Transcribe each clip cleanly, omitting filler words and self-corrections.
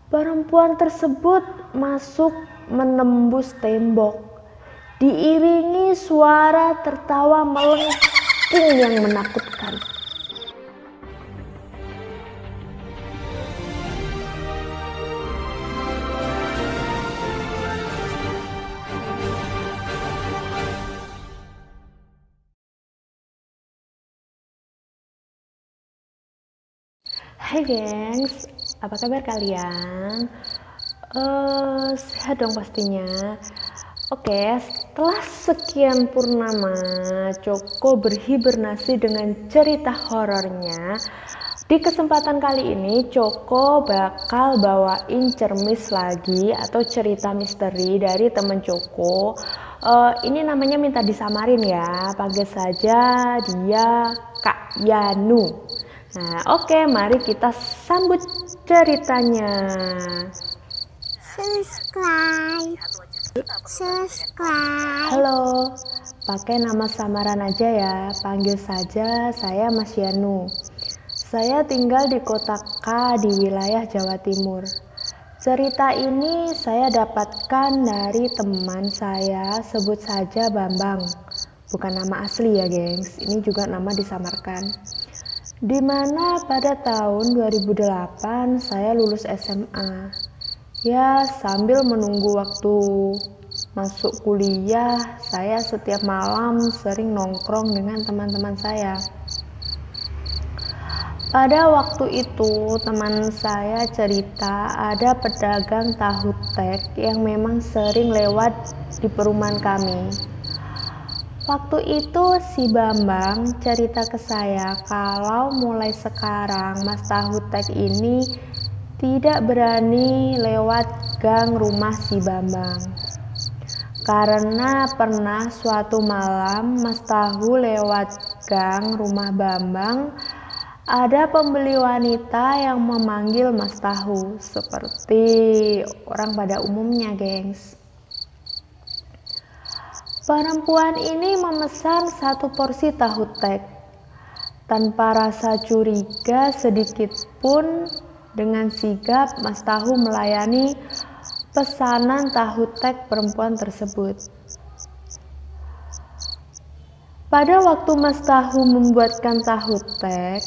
Perempuan tersebut masuk menembus tembok, diiringi suara tertawa melengking yang menakutkan. Hai gengs, apa kabar kalian? Sehat dong pastinya. Oke, setelah sekian purnama, Coko berhibernasi dengan cerita horornya. Di kesempatan kali ini, Coko bakal bawain cermis lagi atau cerita misteri dari temen Coko. Ini namanya minta disamarin ya, panggil saja dia Kak Yanu. Nah, oke, mari kita sambut ceritanya. Subscribe. Halo, pakai nama samaran aja ya, panggil saja saya Mas Yanu. Saya tinggal di kota K di wilayah Jawa Timur. Cerita ini saya dapatkan dari teman saya, sebut saja Bambang. Bukan nama asli ya gengs, ini juga nama disamarkan. Dimana pada tahun 2008 saya lulus SMA. Ya, sambil menunggu waktu masuk kuliah, saya setiap malam sering nongkrong dengan teman-teman saya. Pada waktu itu teman saya cerita ada pedagang tahu tek yang memang sering lewat di perumahan kami. Waktu itu si Bambang cerita ke saya kalau mulai sekarang Mas Tahu Tek ini tidak berani lewat gang rumah si Bambang. Karena pernah suatu malam Mas Tahu lewat gang rumah Bambang, ada pembeli wanita yang memanggil Mas Tahu seperti orang pada umumnya, gengs. Perempuan ini memesan 1 porsi tahu tek. Tanpa rasa curiga sedikit pun, dengan sigap Mas Tahu melayani pesanan tahu tek perempuan tersebut. Pada waktu Mas Tahu membuatkan tahu tek,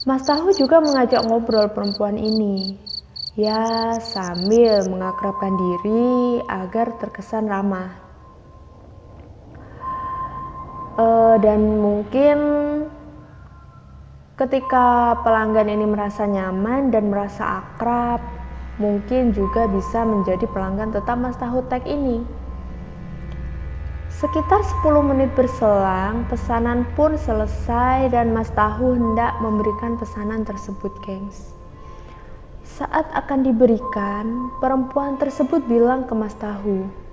Mas Tahu juga mengajak ngobrol perempuan ini. Ya, sambil mengakrabkan diri agar terkesan ramah. Dan mungkin ketika pelanggan ini merasa nyaman dan merasa akrab, mungkin juga bisa menjadi pelanggan tetap Mas Tahu Tek ini. Sekitar 10 menit berselang, pesanan pun selesai dan Mas Tahu hendak memberikan pesanan tersebut, gengs. Saat akan diberikan, perempuan tersebut bilang ke Mas Tahu,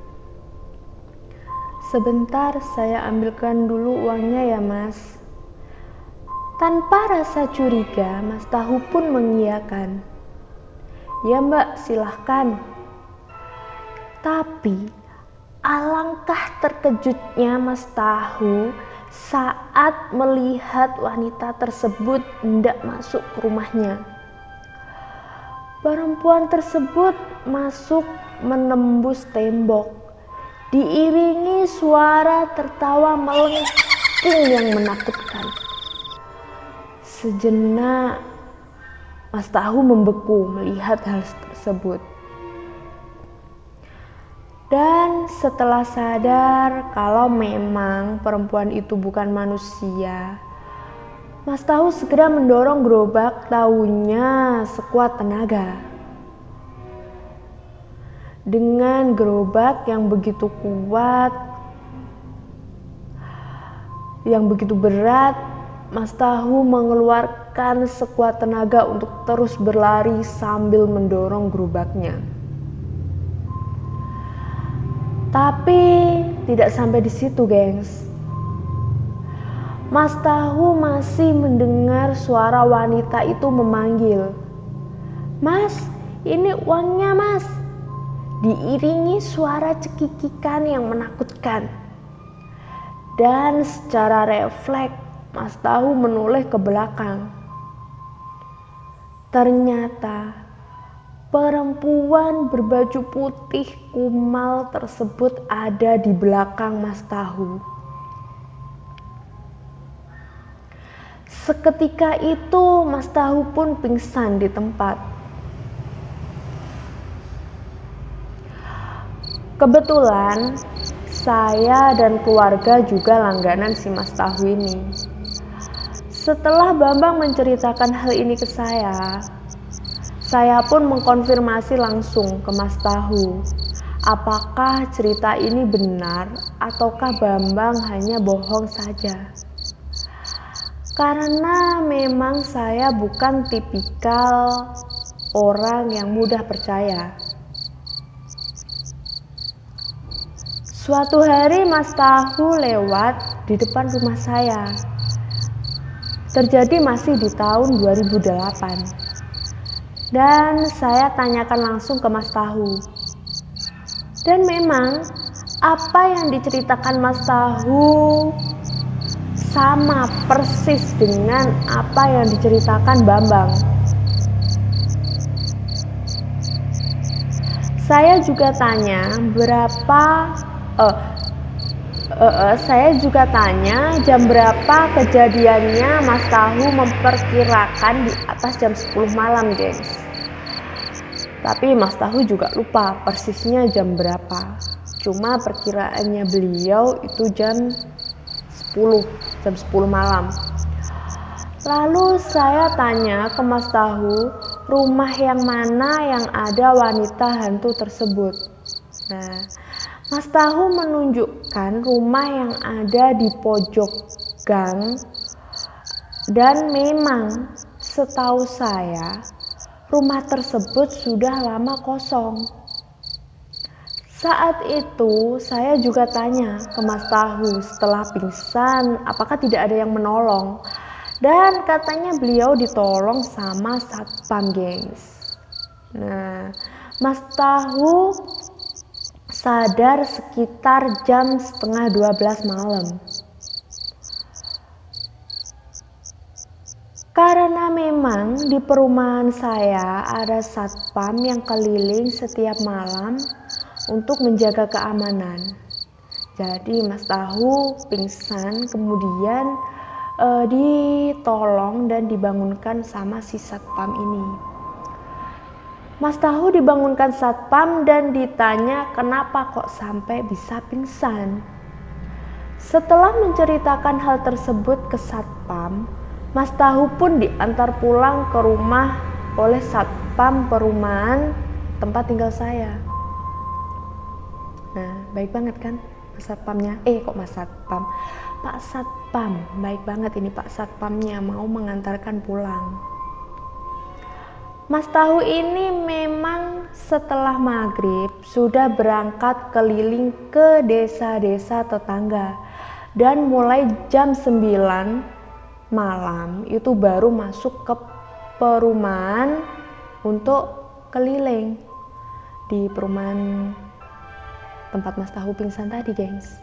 "Sebentar, saya ambilkan dulu uangnya ya mas." Tanpa rasa curiga, Mas Tahu pun mengiyakan. "Ya mbak, silahkan." Tapi alangkah terkejutnya Mas Tahu saat melihat wanita tersebut hendak masuk ke rumahnya. Perempuan tersebut masuk menembus tembok, diiringi suara tertawa melengking yang menakutkan. Sejenak Mas Tahu membeku melihat hal tersebut. Dan setelah sadar kalau memang perempuan itu bukan manusia, Mas Tahu segera mendorong gerobak tahunya sekuat tenaga. Dengan gerobak yang begitu kuat, yang begitu berat, Mas Tahu mengeluarkan sekuat tenaga untuk terus berlari sambil mendorong gerobaknya. Tapi tidak sampai di situ, gengs. Mas Tahu masih mendengar suara wanita itu memanggil, "Mas, ini uangnya mas." Diiringi suara cekikikan yang menakutkan. Dan secara refleks Mas Tahu menoleh ke belakang. Ternyata Perempuan berbaju putih kumal tersebut ada di belakang Mas Tahu. Seketika itu Mas Tahu pun pingsan di tempat. Kebetulan saya dan keluarga juga langganan si Mas Tahu ini. Setelah Bambang menceritakan hal ini ke saya pun mengkonfirmasi langsung ke Mas Tahu, apakah cerita ini benar ataukah Bambang hanya bohong saja. Karena memang saya bukan tipikal orang yang mudah percaya. Suatu hari Mas Tahu lewat di depan rumah saya. Terjadi masih di tahun 2008. Dan saya tanyakan langsung ke Mas Tahu. Dan memang apa yang diceritakan Mas Tahu sama persis dengan apa yang diceritakan Bambang. Saya juga tanya saya juga tanya jam berapa kejadiannya. Mas Tahu memperkirakan di atas jam 10 malam, gengs. Tapi Mas Tahu juga lupa persisnya jam berapa. Cuma perkiraannya beliau itu jam 10 malam. Lalu saya tanya ke Mas Tahu, rumah yang mana yang ada wanita hantu tersebut. Nah, Mas Tahu menunjukkan rumah yang ada di pojok gang. Dan memang setahu saya rumah tersebut sudah lama kosong. Saat itu saya juga tanya ke Mas Tahu setelah pingsan apakah tidak ada yang menolong. Dan katanya beliau ditolong sama satpam, gengs. Nah, Mas Tahu sadar sekitar jam setengah 12 malam. Karena memang di perumahan saya ada satpam yang keliling setiap malam untuk menjaga keamanan. Jadi Mas Tahu pingsan, kemudian ditolong dan dibangunkan sama si satpam ini. Mas Tahu dibangunkan satpam dan ditanya kenapa kok sampai bisa pingsan. Setelah menceritakan hal tersebut ke satpam, Mas Tahu pun diantar pulang ke rumah oleh satpam perumahan tempat tinggal saya. Nah, baik banget kan Mas Satpamnya? Pak Satpam, baik banget ini Pak Satpamnya mau mengantarkan pulang. Mas Tahu ini memang setelah maghrib sudah berangkat keliling ke desa-desa tetangga. Dan mulai jam 9 malam itu baru masuk ke perumahan untuk keliling di perumahan tempat Mas Tahu pingsan tadi, gengs.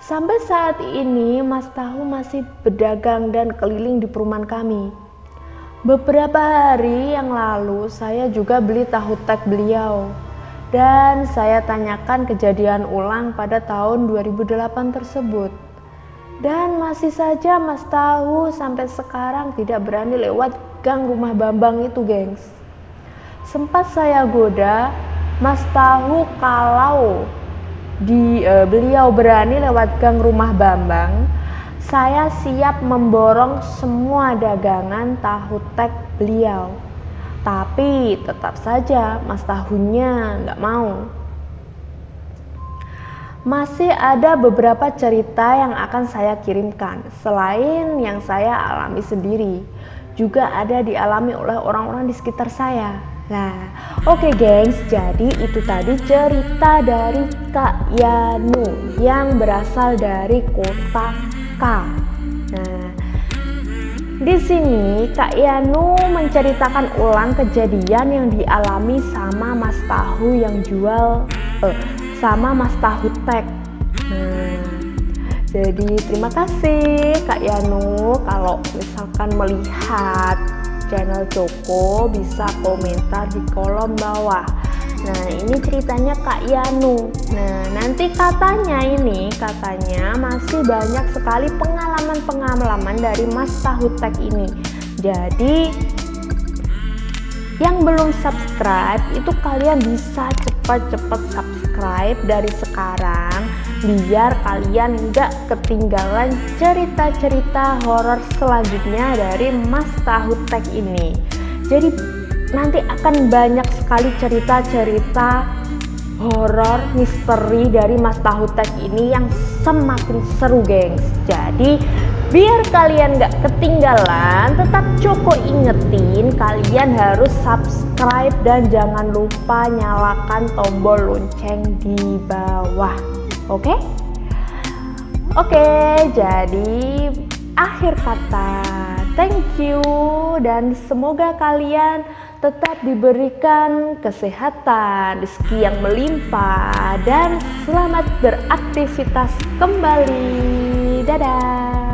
Sampai saat ini Mas Tahu masih berdagang dan keliling di perumahan kami. Beberapa hari yang lalu saya juga beli tahu tek beliau dan saya tanyakan kejadian ulang pada tahun 2008 tersebut. Dan masih saja Mas Tahu sampai sekarang tidak berani lewat gang rumah Bambang itu, gengs. Sempat saya goda Mas Tahu kalau beliau berani lewat gang rumah Bambang, saya siap memborong semua dagangan tahu tek beliau. Tapi tetap saja Mas Tahunya nggak mau. Masih ada beberapa cerita yang akan saya kirimkan. Selain yang saya alami sendiri, juga ada dialami oleh orang-orang di sekitar saya. Nah, oke, gengs, jadi itu tadi cerita dari Kak Yanu yang berasal dari kota K. Nah, di sini Kak Yanu menceritakan ulang kejadian yang dialami sama Mas Tahu yang sama Mas Tahu tek. Nah, jadi terima kasih Kak Yanu kalau misalkan melihat channel Joko bisa komentar di kolom bawah. Nah, ini ceritanya Kak Yanu. Nah, nanti katanya masih banyak sekali pengalaman dari Mas Tahutek ini. Jadi yang belum subscribe itu kalian bisa cepet-cepet subscribe dari sekarang, biar kalian nggak ketinggalan cerita-cerita horor selanjutnya dari Mas Tahutek ini. Jadi nanti akan banyak sekali cerita-cerita horor misteri dari Mas Tahutek ini yang semakin seru, gengs. Jadi biar kalian gak ketinggalan, tetap Joko ingetin kalian harus subscribe dan jangan lupa nyalakan tombol lonceng di bawah. Oke? Oke, jadi akhir kata, thank you dan semoga kalian tetap diberikan kesehatan, rezeki yang melimpah, dan selamat beraktivitas kembali. Dadah.